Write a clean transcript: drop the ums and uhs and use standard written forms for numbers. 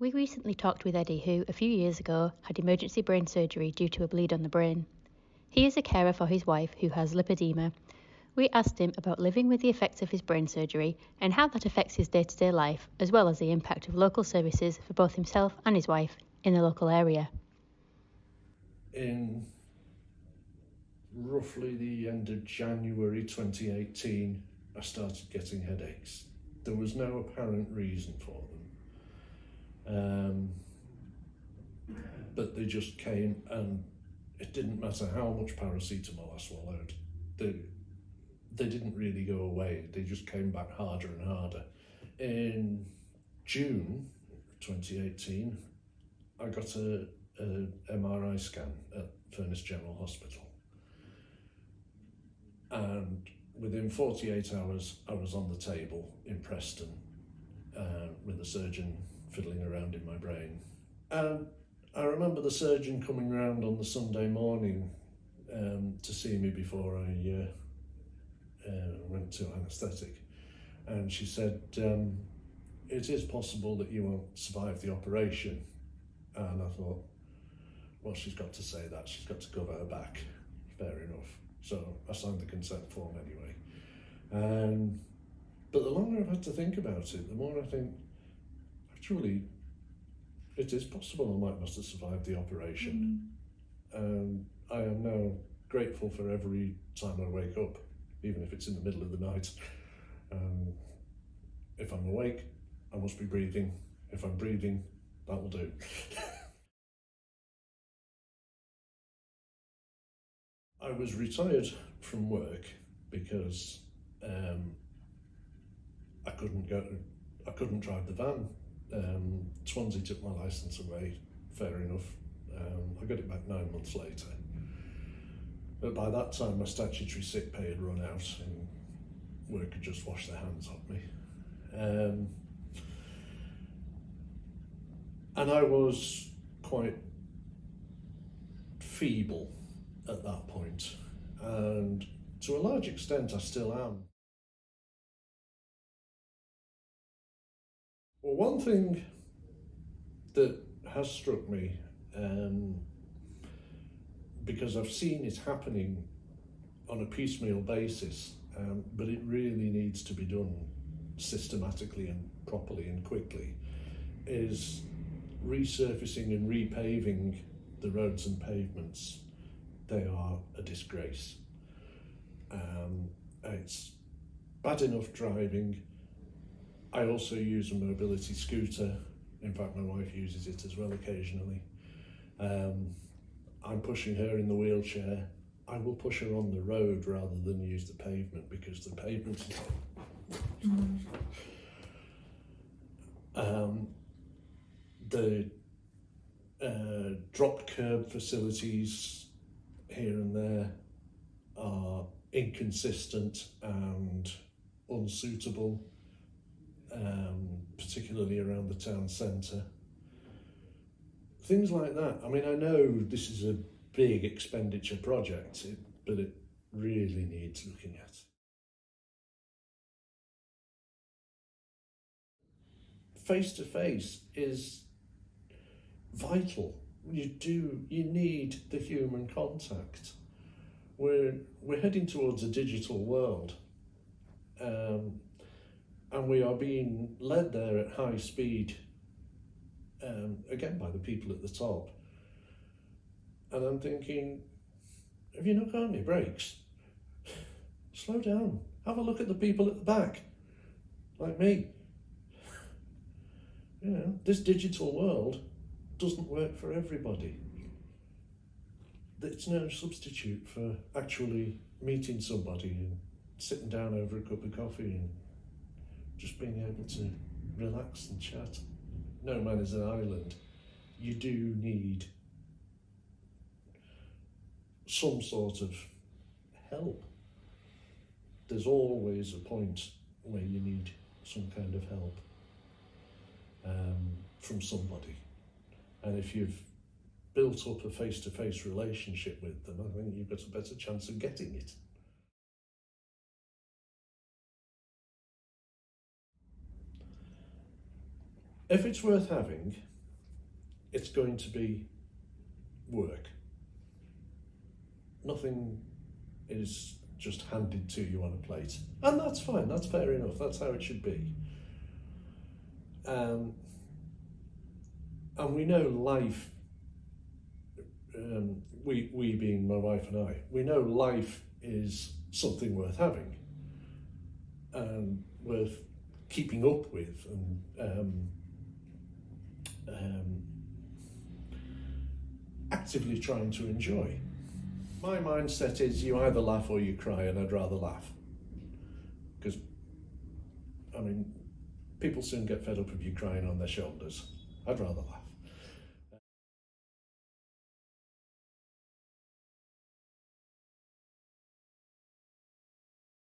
We recently talked with Eddy, who, a few years ago, had emergency brain surgery due to a bleed on the brain. He is a carer for his wife, who has lipedema. We asked him about living with the effects of his brain surgery and how that affects his day-to-day life, as well as the impact of local services for both himself and his wife in the local area. In roughly the end of January 2018, I started getting headaches. There was no apparent reason for them, but they just came, and it didn't matter how much paracetamol I swallowed. They didn't really go away. They just came back harder and harder. In June 2018, I got a MRI scan at Furness General Hospital, and within 48 hours I was on the table in Preston with a surgeon fiddling around in my brain. And I remember the surgeon coming round on the Sunday morning to see me before I went to anaesthetic, and she said, it is possible that you won't survive the operation. And I thought, well, she's got to say that, she's got to cover her back, fair enough. So I signed the consent form anyway. But the longer I've had to think about it, the more I think, actually, it is possible I might not have survived the operation. I am now grateful for every time I wake up, even if it's in the middle of the night. If I'm awake, I must be breathing. If I'm breathing, that will do. I was retired from work because I couldn't drive the van. Swansea took my licence away, fair enough. I got it back 9 months later. But by that time my statutory sick pay had run out and work had just washed their hands of me. And I was quite feeble at that point, and to a large extent I still am. Well, one thing that has struck me, because I've seen it happening on a piecemeal basis, but it really needs to be done systematically and properly and quickly, is resurfacing and repaving the roads and pavements. They are a disgrace. It's bad enough driving. I also use a mobility scooter. In fact, my wife uses it as well occasionally. I'm pushing her in the wheelchair. I will push her on the road rather than use the pavement, because the pavement is... The drop curb facilities here and there are inconsistent and unsuitable, particularly around the town centre. Things like that. I mean, I know this is a big expenditure project, but it really needs looking at. Face-to-face is vital. You need the human contact. We're heading towards a digital world, and we are being led there at high speed, again by the people at the top. And I'm thinking, have you not got any brakes? Slow down. Have a look at the people at the back, like me. You know, this digital world doesn't work for everybody. It's no substitute for actually meeting somebody and sitting down over a cup of coffee and just being able to relax and chat. No man is an island. You do need some sort of help. There's always a point where you need some kind of help from somebody. And if you've built up a face-to-face relationship with them, I think you've got a better chance of getting it. If it's worth having, it's going to be work. Nothing is just handed to you on a plate. And that's fine, that's fair enough, that's how it should be. And we know life, we being my wife and I, we know life is something worth having and worth keeping up with and actively trying to enjoy. My mindset is you either laugh or you cry, and I'd rather laugh. Because, I mean, people soon get fed up of you crying on their shoulders. I'd rather laugh.